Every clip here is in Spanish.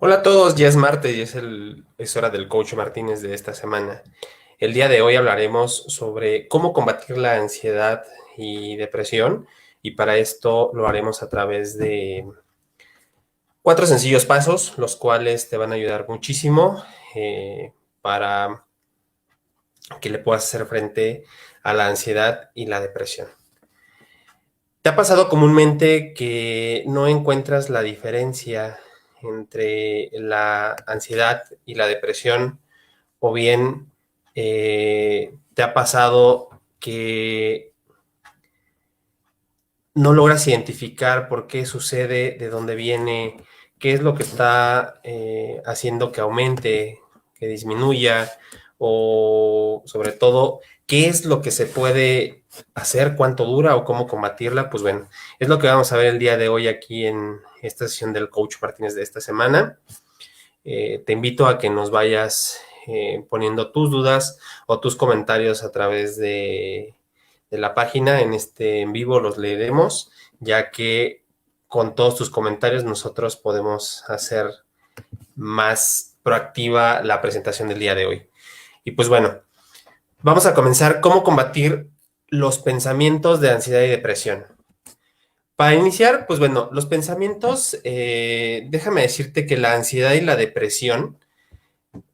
Hola a todos, ya es martes y es hora del coach Martínez de esta semana. El día de hoy hablaremos sobre cómo combatir la ansiedad y depresión, y para esto lo haremos a través de cuatro sencillos pasos, los cuales te van a ayudar muchísimo para que le puedas hacer frente a la ansiedad y la depresión. ¿Te ha pasado comúnmente que no encuentras la diferencia entre la ansiedad y la depresión? O bien te ha pasado que no logras identificar por qué sucede, de dónde viene, qué es lo que está haciendo que aumente, que disminuya, o sobre todo, qué es lo que se puede hacer, cuánto dura o cómo combatirla. Pues bueno, es lo que vamos a ver el día de hoy aquí en esta sesión del Coach Martínez de esta semana. Te invito a que nos vayas poniendo tus dudas o tus comentarios a través de la página. En este en vivo los leeremos, ya que con todos tus comentarios nosotros podemos hacer más proactiva la presentación del día de hoy. Y pues bueno, vamos a comenzar. ¿Cómo combatir los pensamientos de ansiedad y depresión? Para iniciar, pues bueno, los pensamientos, déjame decirte que la ansiedad y la depresión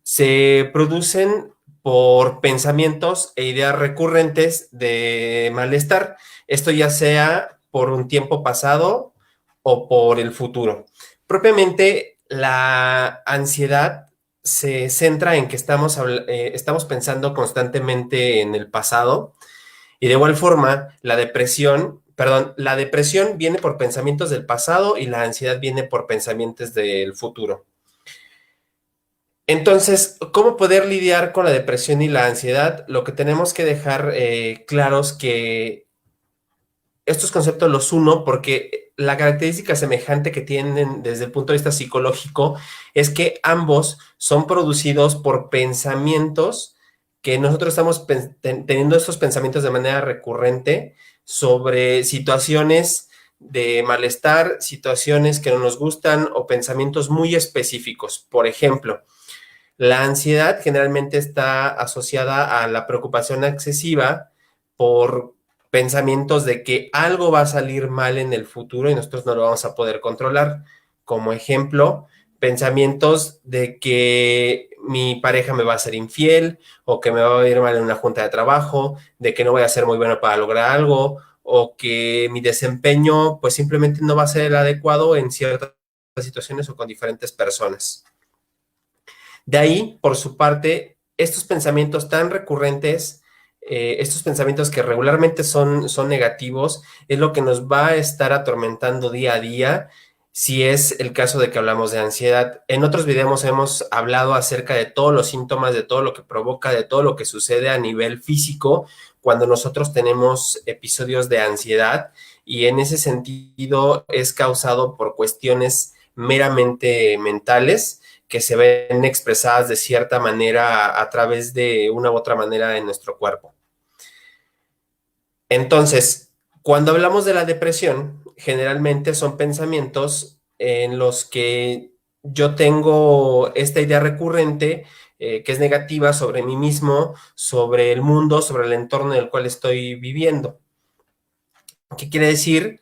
se producen por pensamientos e ideas recurrentes de malestar. Esto ya sea por un tiempo pasado o por el futuro. Propiamente, la ansiedad se centra en que estamos pensando constantemente en el pasado, y de igual forma la depresión viene por pensamientos del pasado y la ansiedad viene por pensamientos del futuro. Entonces, ¿cómo poder lidiar con la depresión y la ansiedad? Lo que tenemos que dejar claros que estos conceptos los uno porque la característica semejante que tienen desde el punto de vista psicológico es que ambos son producidos por pensamientos que nosotros estamos teniendo estos pensamientos de manera recurrente sobre situaciones de malestar, situaciones que no nos gustan o pensamientos muy específicos. Por ejemplo, la ansiedad generalmente está asociada a la preocupación excesiva por pensamientos de que algo va a salir mal en el futuro y nosotros no lo vamos a poder controlar. Como ejemplo, pensamientos de que mi pareja me va a ser infiel o que me va a ir mal en una junta de trabajo, de que no voy a ser muy bueno para lograr algo o que mi desempeño pues simplemente no va a ser el adecuado en ciertas situaciones o con diferentes personas. De ahí, por su parte, estos pensamientos tan recurrentes, estos pensamientos que regularmente son negativos, es lo que nos va a estar atormentando día a día si es el caso de que hablamos de ansiedad. En otros videos hemos hablado acerca de todos los síntomas, de todo lo que provoca, de todo lo que sucede a nivel físico cuando nosotros tenemos episodios de ansiedad, y en ese sentido es causado por cuestiones meramente mentales que se ven expresadas de cierta manera a través de una u otra manera en nuestro cuerpo. Entonces, cuando hablamos de la depresión, generalmente son pensamientos en los que yo tengo esta idea recurrente que es negativa sobre mí mismo, sobre el mundo, sobre el entorno en el cual estoy viviendo. ¿Qué quiere decir?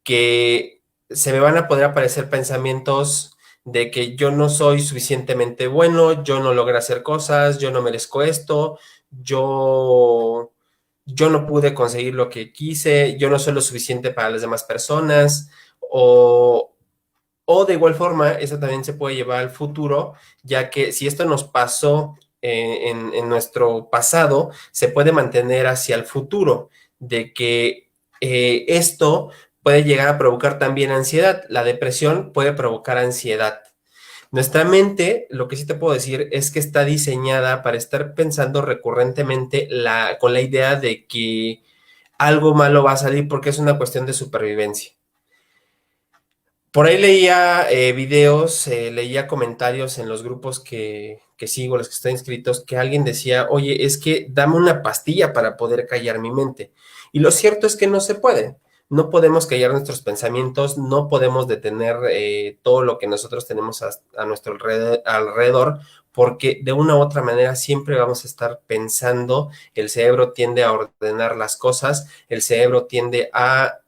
Que se me van a poder aparecer pensamientos de que yo no soy suficientemente bueno, yo no logré hacer cosas, yo no merezco esto, yo, yo no pude conseguir lo que quise, yo no soy lo suficiente para las demás personas, o de igual forma, eso también se puede llevar al futuro, ya que si esto nos pasó en nuestro pasado, se puede mantener hacia el futuro, de que esto puede llegar a provocar también ansiedad. La depresión puede provocar ansiedad. Nuestra mente, lo que sí te puedo decir es que está diseñada para estar pensando recurrentemente con la idea de que algo malo va a salir porque es una cuestión de supervivencia. Por ahí leía videos, leía comentarios en los grupos que sigo, los que están inscritos, que alguien decía, oye, es que dame una pastilla para poder callar mi mente. Y lo cierto es que no se puede, No podemos callar nuestros pensamientos, no podemos detener todo lo que nosotros tenemos a nuestro alrededor, porque de una u otra manera siempre vamos a estar pensando. El cerebro tiende a ordenar las cosas, el cerebro tiende a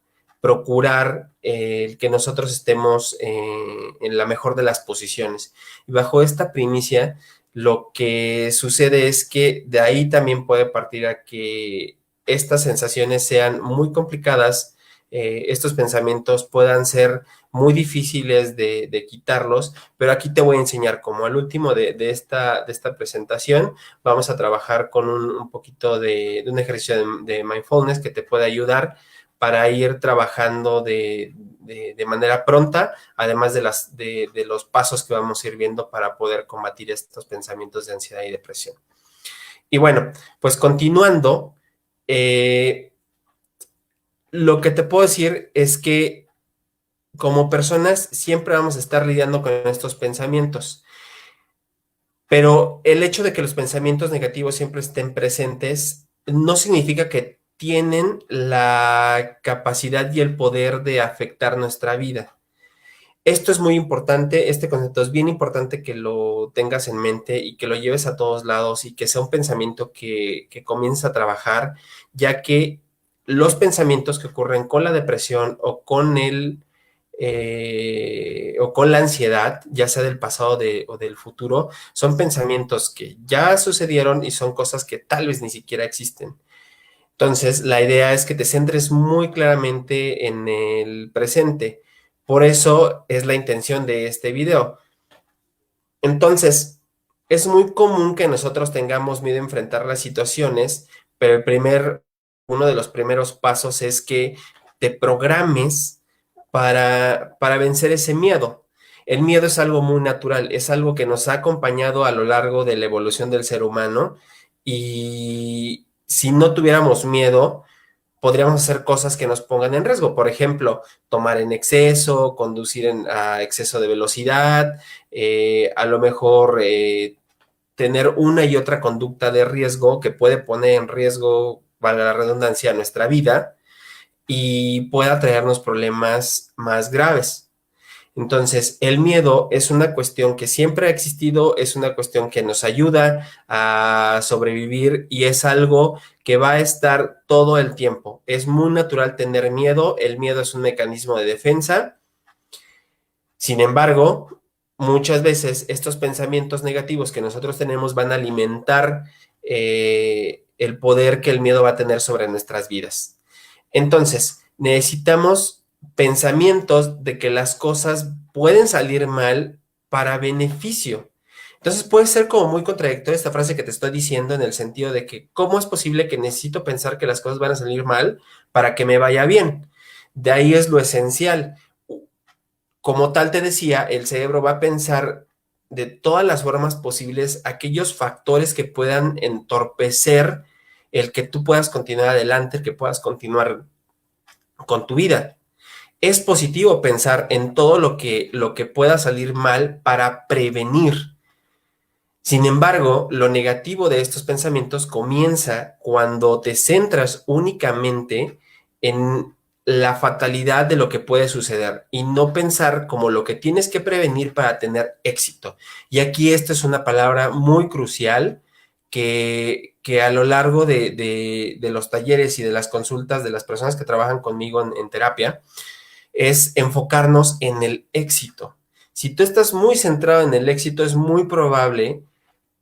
procurar que nosotros estemos en la mejor de las posiciones. Y bajo esta primicia, lo que sucede es que de ahí también puede partir a que estas sensaciones sean muy complicadas, estos pensamientos puedan ser muy difíciles de quitarlos, pero aquí te voy a enseñar como al último de esta presentación, vamos a trabajar con un poquito de un ejercicio de mindfulness que te puede ayudar para ir trabajando de manera pronta, además de los pasos que vamos a ir viendo para poder combatir estos pensamientos de ansiedad y depresión. Y bueno, pues continuando, lo que te puedo decir es que como personas siempre vamos a estar lidiando con estos pensamientos, pero el hecho de que los pensamientos negativos siempre estén presentes no significa que tienen la capacidad y el poder de afectar nuestra vida. Esto es muy importante, este concepto es bien importante que lo tengas en mente y que lo lleves a todos lados y que sea un pensamiento que comiences a trabajar, ya que los pensamientos que ocurren con la depresión o con la ansiedad, ya sea del pasado o del futuro, son pensamientos que ya sucedieron y son cosas que tal vez ni siquiera existen. Entonces, la idea es que te centres muy claramente en el presente. Por eso es la intención de este video. Entonces, es muy común que nosotros tengamos miedo a enfrentar las situaciones, pero uno de los primeros pasos es que te programes para vencer ese miedo. El miedo es algo muy natural, es algo que nos ha acompañado a lo largo de la evolución del ser humano y si no tuviéramos miedo, podríamos hacer cosas que nos pongan en riesgo. Por ejemplo, tomar en exceso, conducir a exceso de velocidad, a lo mejor tener una y otra conducta de riesgo que puede poner en riesgo, valga la redundancia, nuestra vida y pueda traernos problemas más graves. Entonces, el miedo es una cuestión que siempre ha existido, es una cuestión que nos ayuda a sobrevivir y es algo que va a estar todo el tiempo. Es muy natural tener miedo, el miedo es un mecanismo de defensa. Sin embargo, muchas veces estos pensamientos negativos que nosotros tenemos van a alimentar el poder que el miedo va a tener sobre nuestras vidas. Entonces, necesitamos pensamientos de que las cosas pueden salir mal para beneficio. Entonces puede ser como muy contradictoria esta frase que te estoy diciendo en el sentido de que ¿cómo es posible que necesito pensar que las cosas van a salir mal para que me vaya bien? De ahí es lo esencial. Como tal te decía, el cerebro va a pensar de todas las formas posibles aquellos factores que puedan entorpecer el que tú puedas continuar adelante, el que puedas continuar con tu vida. Es positivo pensar en todo lo que pueda salir mal para prevenir. Sin embargo, lo negativo de estos pensamientos comienza cuando te centras únicamente en la fatalidad de lo que puede suceder y no pensar como lo que tienes que prevenir para tener éxito. Y aquí esta es una palabra muy crucial que a lo largo de los talleres y de las consultas de las personas que trabajan conmigo en terapia, es enfocarnos en el éxito. Si tú estás muy centrado en el éxito, es muy probable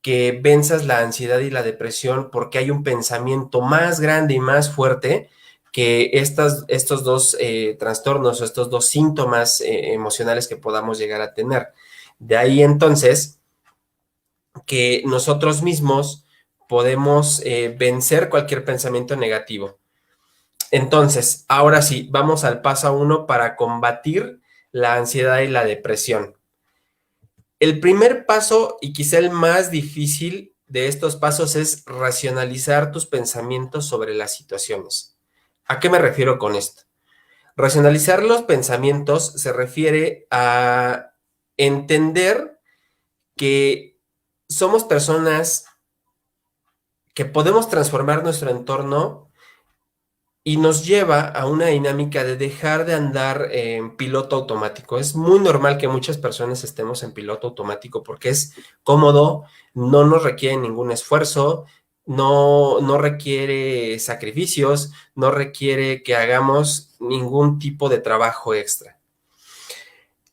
que venzas la ansiedad y la depresión porque hay un pensamiento más grande y más fuerte que estos dos trastornos o estos dos síntomas emocionales que podamos llegar a tener. De ahí entonces que nosotros mismos podemos vencer cualquier pensamiento negativo. Entonces, ahora sí, vamos al paso uno para combatir la ansiedad y la depresión. El primer paso y quizá el más difícil de estos pasos es racionalizar tus pensamientos sobre las situaciones. ¿A qué me refiero con esto? Racionalizar los pensamientos se refiere a entender que somos personas que podemos transformar nuestro entorno y nos lleva a una dinámica de dejar de andar en piloto automático. Es muy normal que muchas personas estemos en piloto automático porque es cómodo, no nos requiere ningún esfuerzo, no requiere sacrificios, no requiere que hagamos ningún tipo de trabajo extra.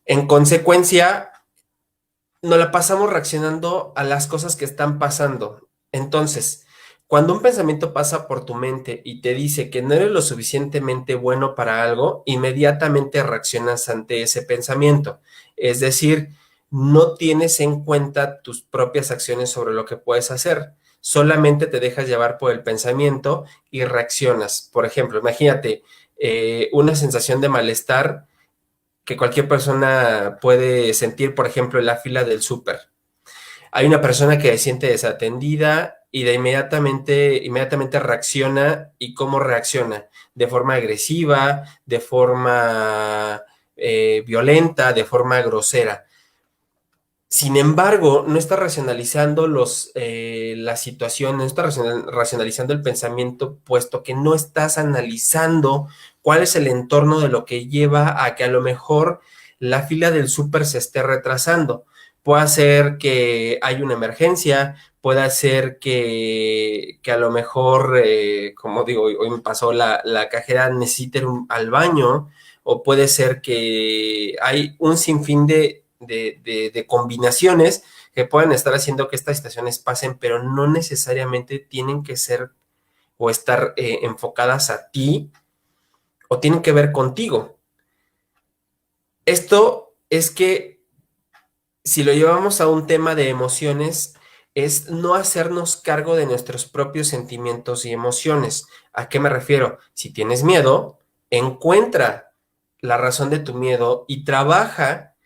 En consecuencia, nos la pasamos reaccionando a las cosas que están pasando. Entonces, cuando un pensamiento pasa por tu mente y te dice que no eres lo suficientemente bueno para algo, inmediatamente reaccionas ante ese pensamiento. Es decir, no tienes en cuenta tus propias acciones sobre lo que puedes hacer. Solamente te dejas llevar por el pensamiento y reaccionas. Por ejemplo, imagínate una sensación de malestar que cualquier persona puede sentir, por ejemplo, en la fila del súper. Hay una persona que se siente desatendida y de inmediatamente reacciona. ¿Y cómo reacciona? De forma agresiva, de forma violenta, de forma grosera. Sin embargo, no está racionalizando la situación, no está racionalizando el pensamiento, puesto que no estás analizando cuál es el entorno de lo que lleva a que a lo mejor la fila del súper se esté retrasando. Puede ser que hay una emergencia, puede ser que a lo mejor, como digo, hoy me pasó, la cajera necesite ir al baño, o puede ser que hay un sinfín de combinaciones que pueden estar haciendo que estas situaciones pasen, pero no necesariamente tienen que ser o estar enfocadas a ti o tienen que ver contigo. Esto es que si lo llevamos a un tema de emociones, es no hacernos cargo de nuestros propios sentimientos y emociones. ¿A qué me refiero? Si tienes miedo, encuentra la razón de tu miedo y trabaja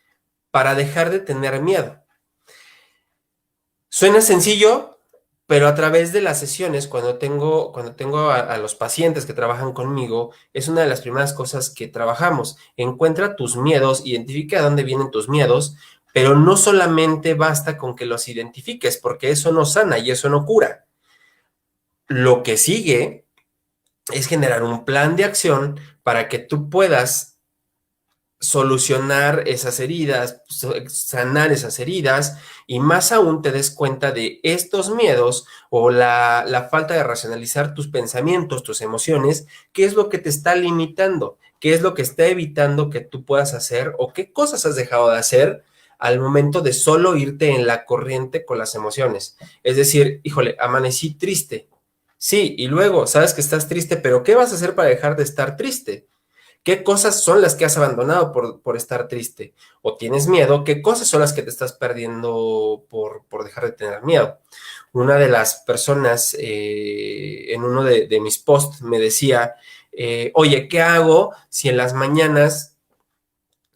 para dejar de tener miedo. Suena sencillo, pero a través de las sesiones, cuando tengo a los pacientes que trabajan conmigo, es una de las primeras cosas que trabajamos. Encuentra tus miedos, identifica de dónde vienen tus miedos, pero no solamente basta con que los identifiques, porque eso no sana y eso no cura. Lo que sigue es generar un plan de acción para que tú puedas solucionar esas heridas, sanar esas heridas, y más aún te des cuenta de estos miedos o la falta de racionalizar tus pensamientos, tus emociones, qué es lo que te está limitando, qué es lo que está evitando que tú puedas hacer o qué cosas has dejado de hacer al momento de solo irte en la corriente con las emociones. Es decir, híjole, amanecí triste. Sí, y luego sabes que estás triste, pero ¿qué vas a hacer para dejar de estar triste? ¿Qué cosas son las que has abandonado por estar triste? ¿O tienes miedo? ¿Qué cosas son las que te estás perdiendo por dejar de tener miedo? Una de las personas en uno de mis posts me decía, oye, ¿qué hago si en las mañanas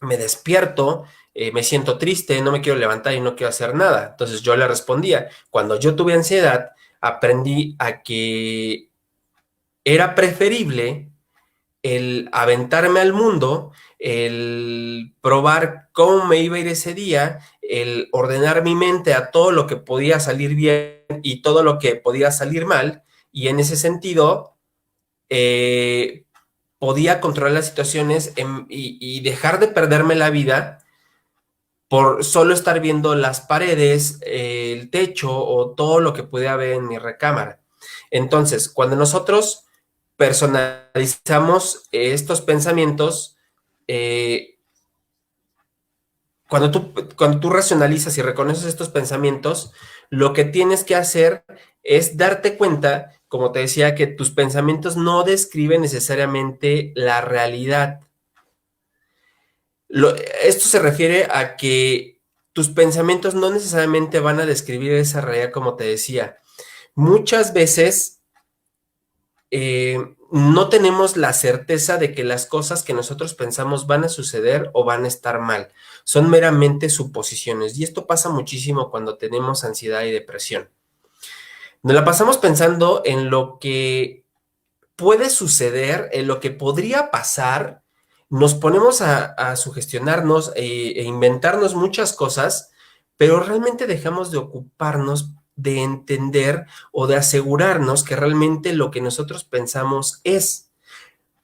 me despierto, me siento triste, no me quiero levantar y no quiero hacer nada? Entonces yo le respondía, cuando yo tuve ansiedad, aprendí a que era preferible el aventarme al mundo, el probar cómo me iba a ir ese día, el ordenar mi mente a todo lo que podía salir bien y todo lo que podía salir mal, y en ese sentido eh, podía controlar las situaciones y dejar de perderme la vida por solo estar viendo las paredes, el techo o todo lo que pudiera ver en mi recámara. Entonces, cuando nosotros personalizamos estos pensamientos, eh, cuando tú racionalizas y reconoces estos pensamientos, lo que tienes que hacer es darte cuenta, como te decía, que tus pensamientos no describen necesariamente la realidad. Esto se refiere a que tus pensamientos no necesariamente van a describir esa realidad, como te decía. Muchas veces no tenemos la certeza de que las cosas que nosotros pensamos van a suceder o van a estar mal. Son meramente suposiciones. Y esto pasa muchísimo cuando tenemos ansiedad y depresión. Nos la pasamos pensando en lo que puede suceder, en lo que podría pasar. Nos ponemos a sugestionarnos e inventarnos muchas cosas, pero realmente dejamos de ocuparnos de entender o de asegurarnos que realmente lo que nosotros pensamos es.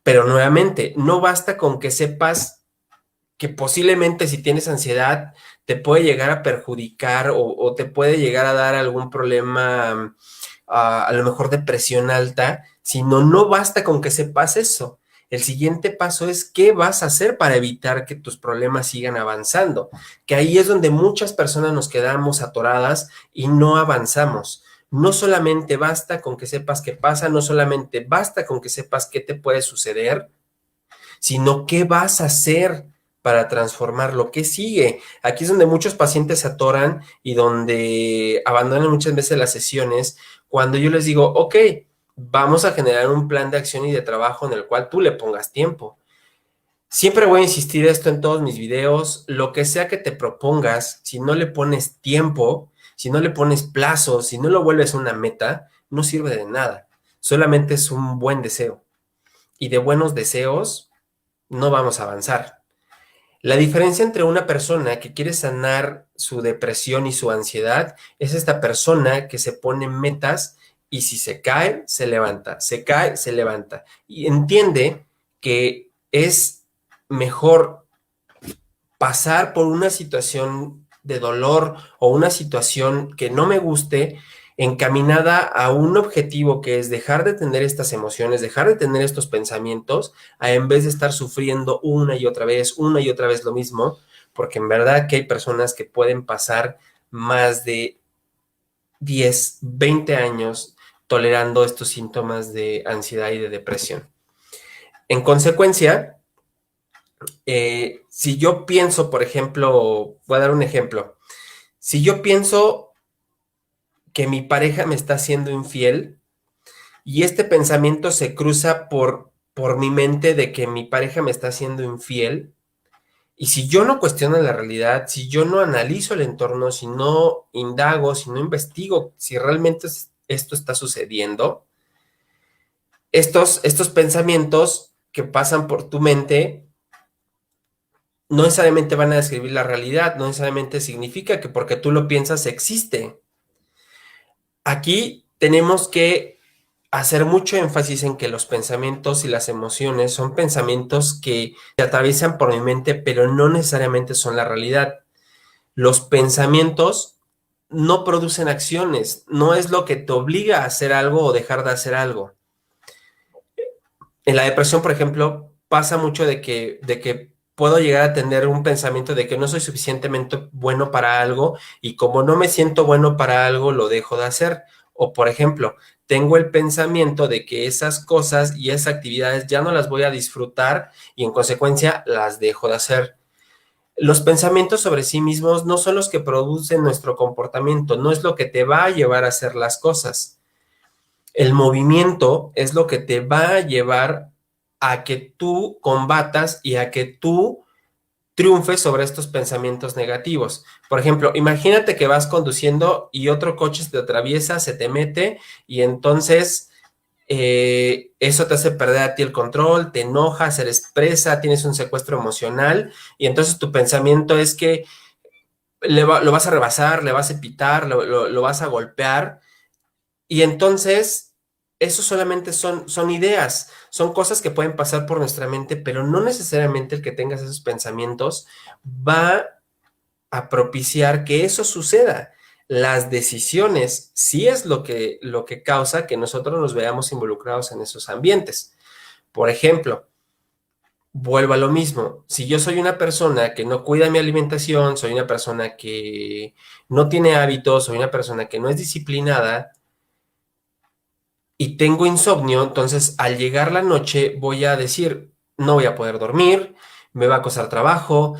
Pero nuevamente, no basta con que sepas que posiblemente si tienes ansiedad te puede llegar a perjudicar o te puede llegar a dar algún problema, a lo mejor de presión alta, sino no basta con que sepas eso. El siguiente paso es qué vas a hacer para evitar que tus problemas sigan avanzando, que ahí es donde muchas personas nos quedamos atoradas y no avanzamos. No solamente basta con que sepas qué pasa, no solamente basta con que sepas qué te puede suceder, sino qué vas a hacer para transformar lo que sigue. Aquí es donde muchos pacientes se atoran y donde abandonan muchas veces las sesiones cuando yo les digo, ok, vamos a generar un plan de acción y de trabajo en el cual tú le pongas tiempo. Siempre voy a insistir esto en todos mis videos, lo que sea que te propongas, si no le pones tiempo, si no le pones plazos, si no lo vuelves una meta, no sirve de nada. Solamente es un buen deseo. Y de buenos deseos no vamos a avanzar. La diferencia entre una persona que quiere sanar su depresión y su ansiedad es esta persona que se pone metas y si se cae, se levanta, se cae, se levanta. Y entiende que es mejor pasar por una situación de dolor o una situación que no me guste, encaminada a un objetivo que es dejar de tener estas emociones, dejar de tener estos pensamientos, a en vez de estar sufriendo una y otra vez lo mismo, porque en verdad que hay personas que pueden pasar más de 10, 20 años tolerando estos síntomas de ansiedad y de depresión. En consecuencia, si yo pienso, por ejemplo, voy a dar un ejemplo, si yo pienso que mi pareja me está siendo infiel y este pensamiento se cruza por mi mente de que mi pareja me está siendo infiel, y si yo no cuestiono la realidad, si yo no analizo el entorno, si no indago, si no investigo si realmente esto está sucediendo, estos pensamientos que pasan por tu mente no necesariamente van a describir la realidad, no necesariamente significa que porque tú lo piensas existe. Aquí tenemos que hacer mucho énfasis en que los pensamientos y las emociones son pensamientos que se atraviesan por mi mente, pero no necesariamente son la realidad. Los pensamientos no producen acciones, no es lo que te obliga a hacer algo o dejar de hacer algo. En la depresión, por ejemplo, pasa mucho de que puedo llegar a tener un pensamiento de que no soy suficientemente bueno para algo y como no me siento bueno para algo, lo dejo de hacer. O, por ejemplo, tengo el pensamiento de que esas cosas y esas actividades ya no las voy a disfrutar y en consecuencia las dejo de hacer. Los pensamientos sobre sí mismos no son los que producen nuestro comportamiento, no es lo que te va a llevar a hacer las cosas. El movimiento es lo que te va a llevar a que tú combatas y a que tú triunfes sobre estos pensamientos negativos. Por ejemplo, imagínate que vas conduciendo y otro coche se te atraviesa, se te mete y entonces eso te hace perder a ti el control, te enojas, eres presa, tienes un secuestro emocional y entonces tu pensamiento es que lo vas a rebasar, le vas a pitar, lo vas a golpear y entonces, eso solamente son ideas, son cosas que pueden pasar por nuestra mente, pero no necesariamente el que tengas esos pensamientos va a propiciar que eso suceda. Las decisiones sí es lo que causa que nosotros nos veamos involucrados en esos ambientes. Por ejemplo, vuelvo a lo mismo. Si yo soy una persona que no cuida mi alimentación, soy una persona que no tiene hábitos, soy una persona que no es disciplinada, y tengo insomnio, entonces al llegar la noche voy a decir, no voy a poder dormir, me va a costar trabajo,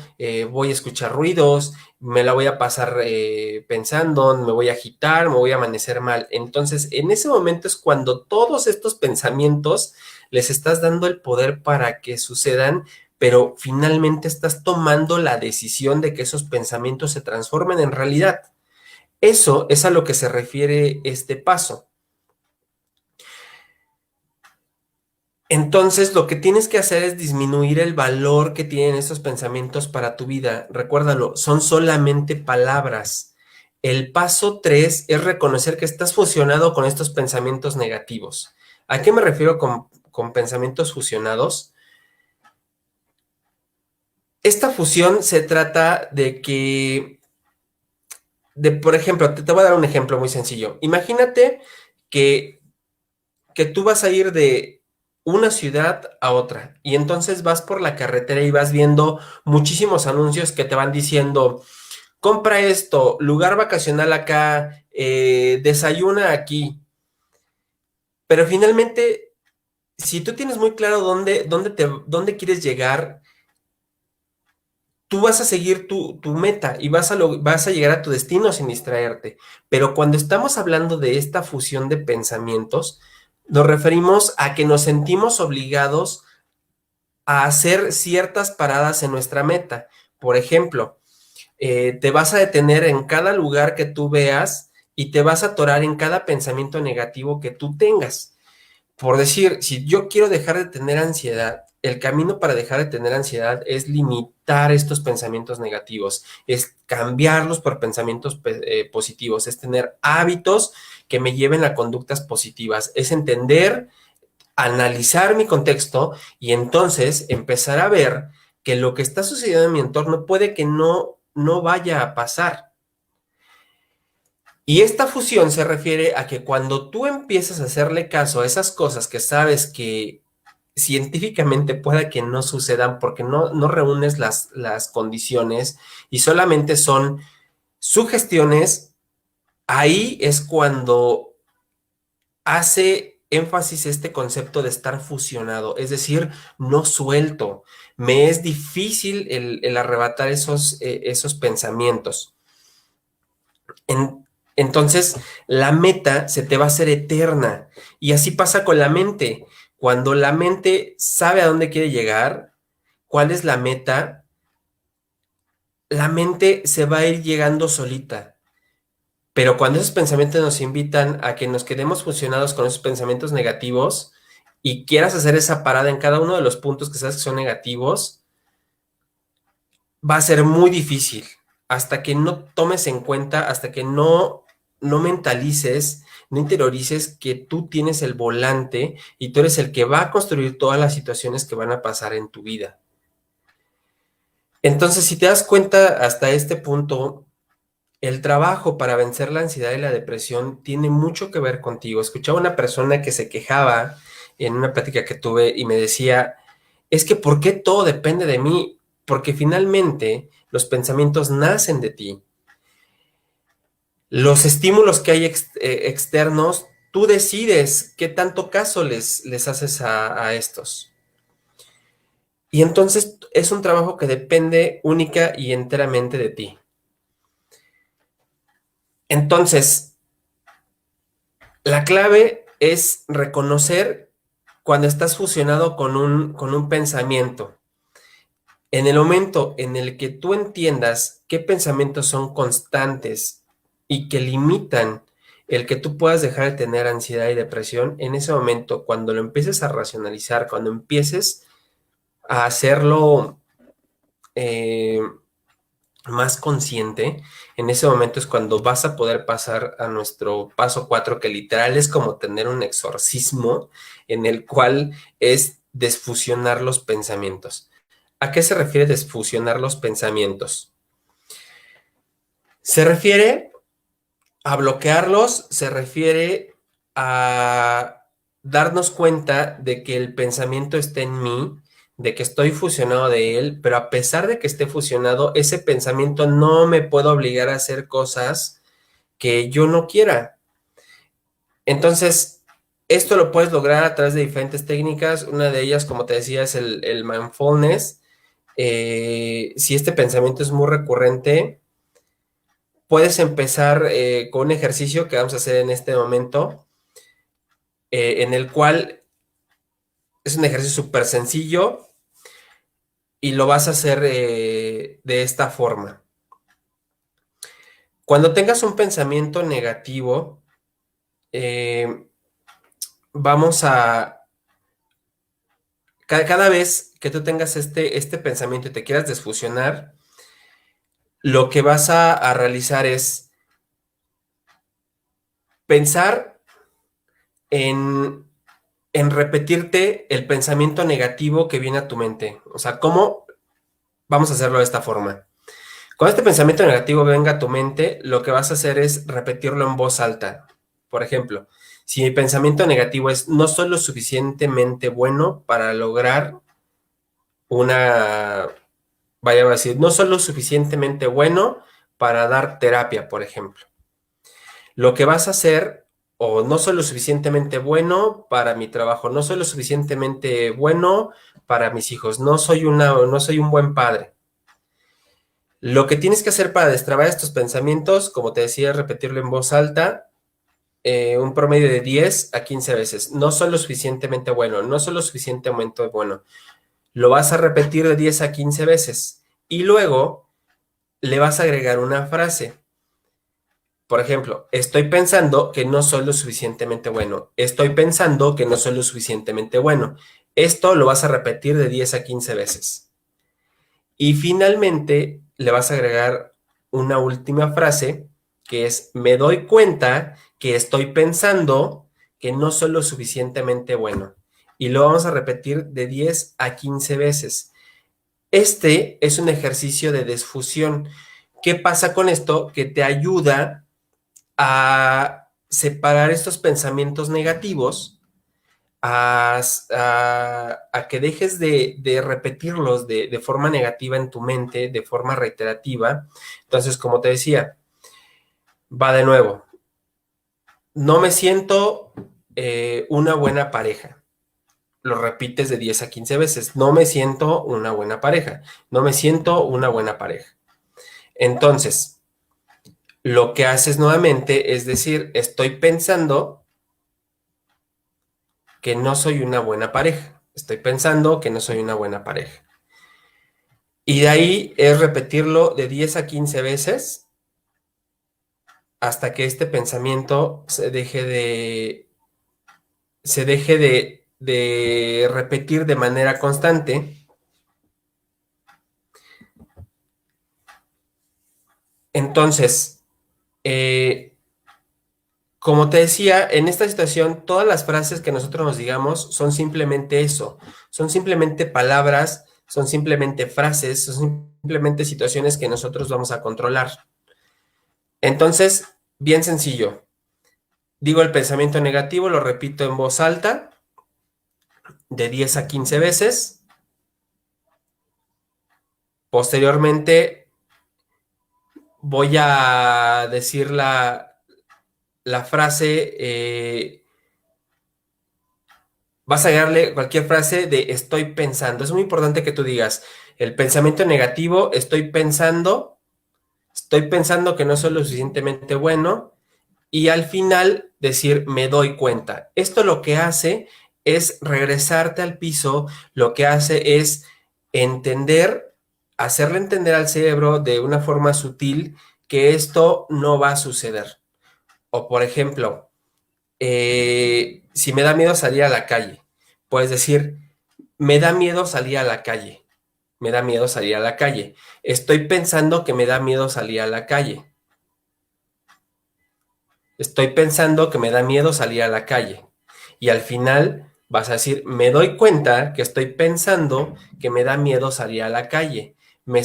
voy a escuchar ruidos, me la voy a pasar pensando, me voy a agitar, me voy a amanecer mal. Entonces, en ese momento es cuando todos estos pensamientos les estás dando el poder para que sucedan, pero finalmente estás tomando la decisión de que esos pensamientos se transformen en realidad. Eso es a lo que se refiere este paso. Entonces, lo que tienes que hacer es disminuir el valor que tienen esos pensamientos para tu vida. Recuérdalo, son solamente palabras. El paso 3 es reconocer que estás fusionado con estos pensamientos negativos. ¿A qué me refiero con pensamientos fusionados. Esta fusión se trata de que, por ejemplo, te voy a dar un ejemplo muy sencillo. Imagínate que, que tú vas a ir de una ciudad a otra y entonces vas por la carretera y vas viendo muchísimos anuncios que te van diciendo, compra esto, lugar vacacional acá, desayuna aquí. Pero finalmente, si tú tienes muy claro dónde quieres llegar, tú vas a seguir tu meta y vas a llegar a tu destino sin distraerte. Pero cuando estamos hablando de esta fusión de pensamientos, nos referimos a que nos sentimos obligados a hacer ciertas paradas en nuestra meta. Por ejemplo, te vas a detener en cada lugar que tú veas y te vas a atorar en cada pensamiento negativo que tú tengas. Por decir, si yo quiero dejar de tener ansiedad, el camino para dejar de tener ansiedad es limitar estos pensamientos negativos, es cambiarlos por pensamientos positivos, es tener hábitos que me lleven a conductas positivas, es entender, analizar mi contexto y entonces empezar a ver que lo que está sucediendo en mi entorno puede que no vaya a pasar. Y esta fusión se refiere a que cuando tú empiezas a hacerle caso a esas cosas que sabes que científicamente pueda que no sucedan porque no reúnes las condiciones y solamente son sugestiones, ahí es cuando hace énfasis este concepto de estar fusionado, es decir, no suelto. Me es difícil el arrebatar esos pensamientos. En, entonces, la meta se te va a hacer eterna. Y así pasa con la mente. Cuando la mente sabe a dónde quiere llegar, cuál es la meta, la mente se va a ir llegando solita. Pero cuando esos pensamientos nos invitan a que nos quedemos fusionados con esos pensamientos negativos y quieras hacer esa parada en cada uno de los puntos que sabes que son negativos, va a ser muy difícil hasta que no tomes en cuenta, hasta que no mentalices, no interiorices que tú tienes el volante y tú eres el que va a construir todas las situaciones que van a pasar en tu vida. Entonces, si te das cuenta hasta este punto, el trabajo para vencer la ansiedad y la depresión tiene mucho que ver contigo. Escuchaba una persona que se quejaba en una plática que tuve y me decía, es que ¿por qué todo depende de mí? Porque finalmente los pensamientos nacen de ti. Los estímulos que hay externos, tú decides qué tanto caso les haces a estos. Y entonces es un trabajo que depende única y enteramente de ti. Entonces, la clave es reconocer cuando estás fusionado con un pensamiento. En el momento en el que tú entiendas qué pensamientos son constantes y que limitan el que tú puedas dejar de tener ansiedad y depresión, en ese momento, cuando lo empieces a racionalizar, cuando empieces a hacerlo eh, más consciente, en ese momento es cuando vas a poder pasar a nuestro paso 4, que literal es como tener un exorcismo en el cual es desfusionar los pensamientos. ¿A qué se refiere desfusionar los pensamientos? Se refiere a bloquearlos, se refiere a darnos cuenta de que el pensamiento está en mí, de que estoy fusionado de él, pero a pesar de que esté fusionado, ese pensamiento no me puede obligar a hacer cosas que yo no quiera. Entonces, esto lo puedes lograr a través de diferentes técnicas. Una de ellas, como te decía, es el mindfulness. Si este pensamiento es muy recurrente, puedes empezar con un ejercicio que vamos a hacer en este momento, en el cual es un ejercicio súper sencillo y lo vas a hacer de esta forma. Cuando tengas un pensamiento negativo, eh, vamos a, cada vez que tú tengas este pensamiento y te quieras desfusionar, lo que vas a realizar es pensar en en repetirte el pensamiento negativo que viene a tu mente. O sea, ¿cómo vamos a hacerlo de esta forma? Cuando este pensamiento negativo venga a tu mente, lo que vas a hacer es repetirlo en voz alta. Por ejemplo, si mi pensamiento negativo es no soy lo suficientemente bueno para lograr una, vaya a decir, no soy lo suficientemente bueno para dar terapia, por ejemplo. Lo que vas a hacer, o no soy lo suficientemente bueno para mi trabajo, no soy lo suficientemente bueno para mis hijos, no soy un buen padre. Lo que tienes que hacer para destrabar estos pensamientos, como te decía, es repetirlo en voz alta, un promedio de 10 a 15 veces. No soy lo suficientemente bueno, no soy lo suficientemente bueno. Lo vas a repetir de 10 a 15 veces y luego le vas a agregar una frase. Por ejemplo, estoy pensando que no soy lo suficientemente bueno. Estoy pensando que no soy lo suficientemente bueno. Esto lo vas a repetir de 10 a 15 veces. Y finalmente le vas a agregar una última frase que es, me doy cuenta que estoy pensando que no soy lo suficientemente bueno. Y lo vamos a repetir de 10 a 15 veces. Este es un ejercicio de desfusión. ¿Qué pasa con esto? Que te ayuda a separar estos pensamientos negativos, a que dejes de repetirlos de forma negativa en tu mente, de forma reiterativa. Entonces, como te decía, va de nuevo. No me siento una buena pareja. Lo repites de 10 a 15 veces. No me siento una buena pareja. No me siento una buena pareja. Entonces, lo que haces nuevamente es decir, estoy pensando que no soy una buena pareja. Estoy pensando que no soy una buena pareja. Y de ahí es repetirlo de 10 a 15 veces hasta que este pensamiento se deje de repetir de manera constante. Entonces, como te decía, en esta situación, todas las frases que nosotros nos digamos son simplemente eso, son simplemente palabras, son simplemente frases, son simplemente situaciones que nosotros vamos a controlar. Entonces, bien sencillo, digo el pensamiento negativo, lo repito en voz alta, de 10 a 15 veces. Posteriormente, voy a decir la frase, vas a darle cualquier frase de estoy pensando. Es muy importante que tú digas el pensamiento negativo, estoy pensando que no soy lo suficientemente bueno y al final decir me doy cuenta. Esto lo que hace es regresarte al piso, lo que hace es entender, hacerle entender al cerebro de una forma sutil que esto no va a suceder. O por ejemplo, si me da miedo salir a la calle, puedes decir, me da miedo salir a la calle, me da miedo salir a la calle. Estoy pensando que me da miedo salir a la calle. Estoy pensando que me da miedo salir a la calle. Y al final vas a decir, me doy cuenta que estoy pensando que me da miedo salir a la calle. Me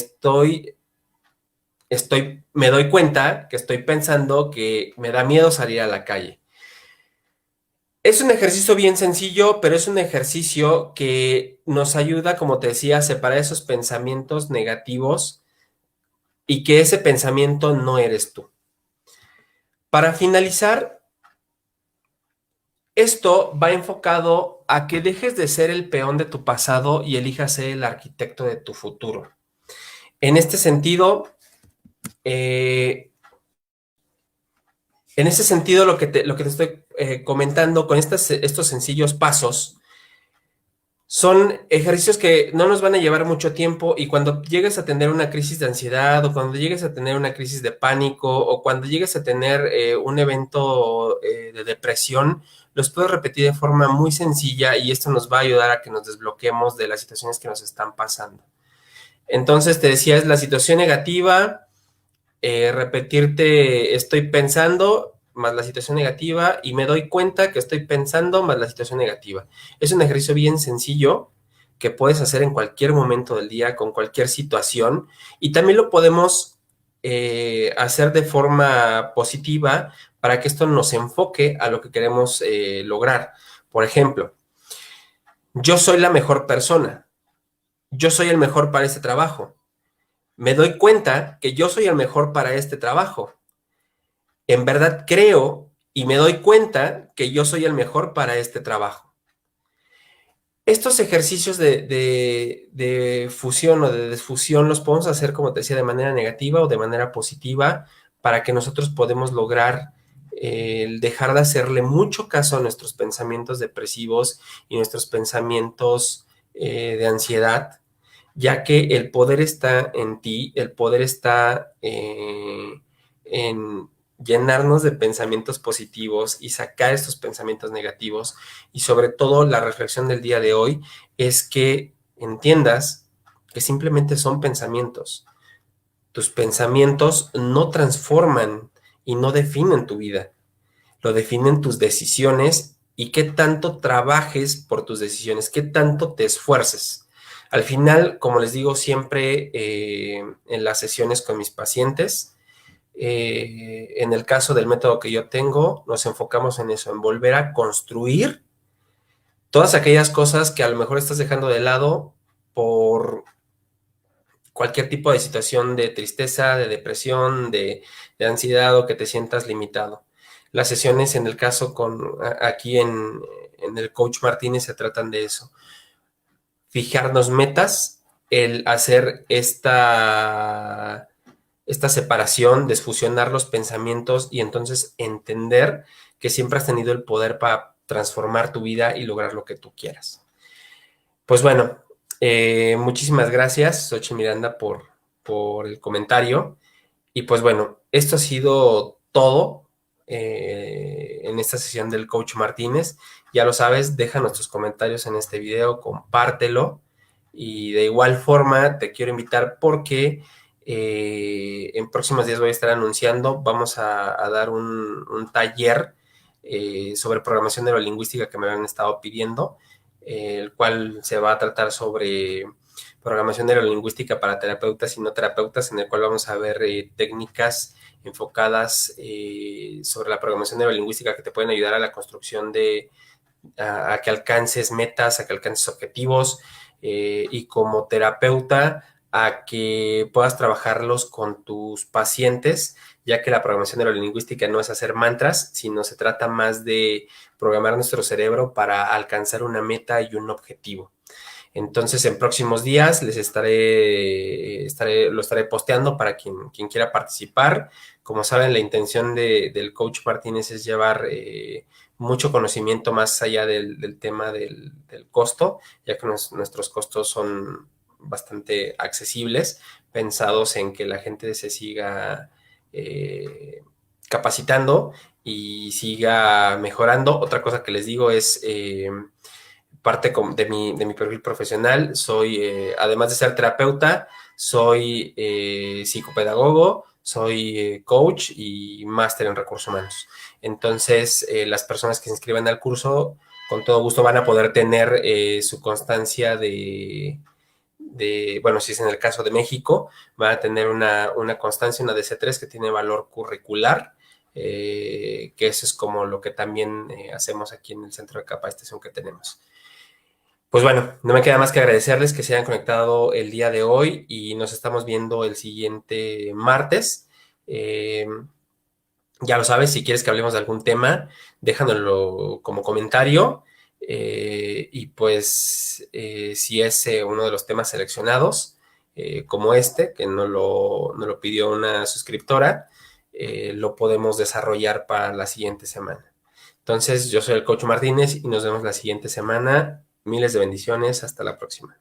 doy cuenta que estoy pensando que me da miedo salir a la calle. Es un ejercicio bien sencillo, pero es un ejercicio que nos ayuda, como te decía, a separar esos pensamientos negativos y que ese pensamiento no eres tú. Para finalizar, esto va enfocado a que dejes de ser el peón de tu pasado y elijas ser el arquitecto de tu futuro. En este sentido, lo que te estoy comentando con estos sencillos pasos son ejercicios que no nos van a llevar mucho tiempo y cuando llegues a tener una crisis de ansiedad o cuando llegues a tener una crisis de pánico o cuando llegues a tener un evento de depresión, los puedes repetir de forma muy sencilla y esto nos va a ayudar a que nos desbloqueemos de las situaciones que nos están pasando. Entonces te decía, es la situación negativa, repetirte estoy pensando más la situación negativa y me doy cuenta que estoy pensando más la situación negativa. Es un ejercicio bien sencillo que puedes hacer en cualquier momento del día, con cualquier situación, y también lo podemos hacer de forma positiva para que esto nos enfoque a lo que queremos lograr. Por ejemplo, yo soy la mejor persona, yo soy el mejor para este trabajo. Me doy cuenta que yo soy el mejor para este trabajo. En verdad creo y me doy cuenta que yo soy el mejor para este trabajo. Estos ejercicios de fusión o de desfusión los podemos hacer, como te decía, de manera negativa o de manera positiva para que nosotros podamos lograr el dejar de hacerle mucho caso a nuestros pensamientos depresivos y nuestros pensamientos de ansiedad, ya que el poder está en ti, el poder está en llenarnos de pensamientos positivos y sacar estos pensamientos negativos. Y sobre todo la reflexión del día de hoy es que entiendas que simplemente son pensamientos. Tus pensamientos no transforman y no definen tu vida, lo definen tus decisiones y qué tanto trabajes por tus decisiones, qué tanto te esfuerces. Al final, como les digo siempre en las sesiones con mis pacientes, en el caso del método que yo tengo, nos enfocamos en eso, en volver a construir todas aquellas cosas que a lo mejor estás dejando de lado por cualquier tipo de situación de tristeza, de depresión, de ansiedad o que te sientas limitado. Las sesiones en el caso aquí en el Coach Martínez se tratan de eso. Fijarnos metas, el hacer esta separación, desfusionar los pensamientos y entonces entender que siempre has tenido el poder para transformar tu vida y lograr lo que tú quieras. Pues bueno, muchísimas gracias, Xochitl Miranda, por el comentario. Y pues bueno, esto ha sido todo en esta sesión del Coach Martínez. Ya lo sabes, deja nuestros comentarios en este video, compártelo. Y de igual forma te quiero invitar porque en próximos días voy a estar anunciando, vamos a dar un taller sobre programación neurolingüística que me han estado pidiendo, el cual se va a tratar sobre programación neurolingüística para terapeutas y no terapeutas, en el cual vamos a ver técnicas enfocadas sobre la programación neurolingüística que te pueden ayudar a la construcción a que alcances metas, a que alcances objetivos y como terapeuta a que puedas trabajarlos con tus pacientes, ya que la programación neurolingüística no es hacer mantras, sino se trata más de programar nuestro cerebro para alcanzar una meta y un objetivo. Entonces, en próximos días les lo estaré posteando para quien quiera participar. Como saben, la intención del Coach Martínez es llevar mucho conocimiento más allá del tema del costo, ya que nuestros costos son bastante accesibles, pensados en que la gente se siga capacitando y siga mejorando. Otra cosa que les digo es parte de mi perfil profesional, soy, además de ser terapeuta, soy psicopedagogo, soy coach y máster en recursos humanos. Entonces, las personas que se inscriban al curso, con todo gusto van a poder tener su constancia bueno, si es en el caso de México, van a tener una constancia, una DC3 que tiene valor curricular, que eso es como lo que también hacemos aquí en el centro de capacitación que tenemos. Pues bueno, no me queda más que agradecerles que se hayan conectado el día de hoy y nos estamos viendo el siguiente martes. Ya lo sabes, si quieres que hablemos de algún tema, déjanoslo como comentario y pues si es uno de los temas seleccionados, como este, que no lo pidió una suscriptora, lo podemos desarrollar para la siguiente semana. Entonces, yo soy el Coach Martínez y nos vemos la siguiente semana. Miles de bendiciones. Hasta la próxima.